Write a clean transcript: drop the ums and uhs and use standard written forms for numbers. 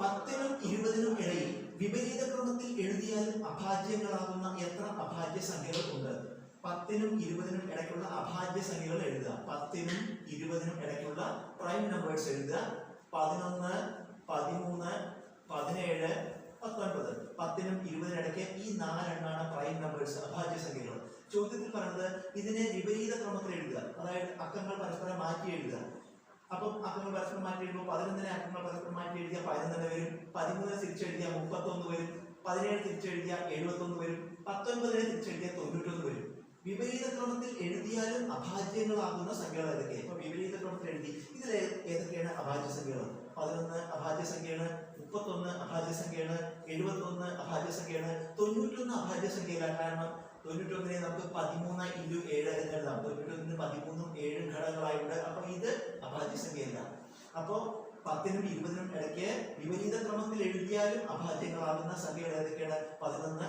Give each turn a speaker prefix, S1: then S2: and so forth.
S1: 10നും 20നും ഇടയിൽ വിപരീത ക്രമത്തിൽ എഴുതിയാലും അഭാജ്യങ്ങളാകുന്ന എത്ര അഭാജ്യ സംഖ്യകൾ ഉണ്ട്? 10നും 20നും ഇടയ്ക്കുള്ള അഭാജ്യ സംഖ്യകൾ എഴുതുക. 10നും 20നും ഇടയ്ക്കുള്ള പ്രൈം നമ്പേഴ്സ് എഴുതുക. 11, 13, 17, 19. 10നും 20നും ഇടയ്ക്ക് ഈ 4 എണ്ണമാണ് പ്രൈം നമ്പേഴ്സ്, അഭാജ്യ സംഖ്യകൾ. ചോദ്യത്തിൽ പറയുന്നത് ഇതിനെ വിപരീത ക്രമത്തിൽ എഴുതുക, അതായത് അക്കങ്ങൾ പരസ്പരം മാറ്റി എഴുതുക. അപ്പം അക്കങ്ങൾ പരസ്പരം മാറ്റി എഴുതുമ്പോൾ 11നെ അക്കങ്ങൾ പരസ്പരം മാറ്റി എഴുതിയ 11 വരും, 13 തിരിച്ചെഴുതിയ 31 വരും, 17 തിരിച്ചെഴുതിയ 71 വരും, 19 തിരിച്ചെഴുതിയ 91 വരും. വിപരീത ക്രമത്തിൽ എഴുതിയാലും അഭാജ്യങ്ങളാകുന്ന സംഖ്യകൾ ഏതൊക്കെ? അപ്പൊ വിപരീത ക്രമത്തിൽ എഴുതി ഇതിൽ ഏതൊക്കെയാണ് അഭാജ്യ സംഖ്യകൾ? 11 അഭാജ്യ സംഖ്യയാണ്, 31 അഭാജ്യ സംഖ്യയാണ്, 71 അഭാജ്യ സംഖ്യയാണ്, 91 അഭാജ്യ സംഖ്യയില്ല. കാരണം 91നെ നമുക്ക് 13 × 7 എന്ന് എഴുതാം. 91ന് 13ഉം 7ഉം ഘടകങ്ങളായിട്ടുണ്ട്. അപ്പൊ ഇത് അഭാജ്യ സംഖ്യയല്ല. അപ്പോ 10നും 20നും ഇടയ്ക്ക് വിപരീത ക്രമത്തിൽ എഴുതിയാലും അഭാജ്യങ്ങളാകുന്ന സംഖ്യകൾ ഏതൊക്കെയാണ്? 11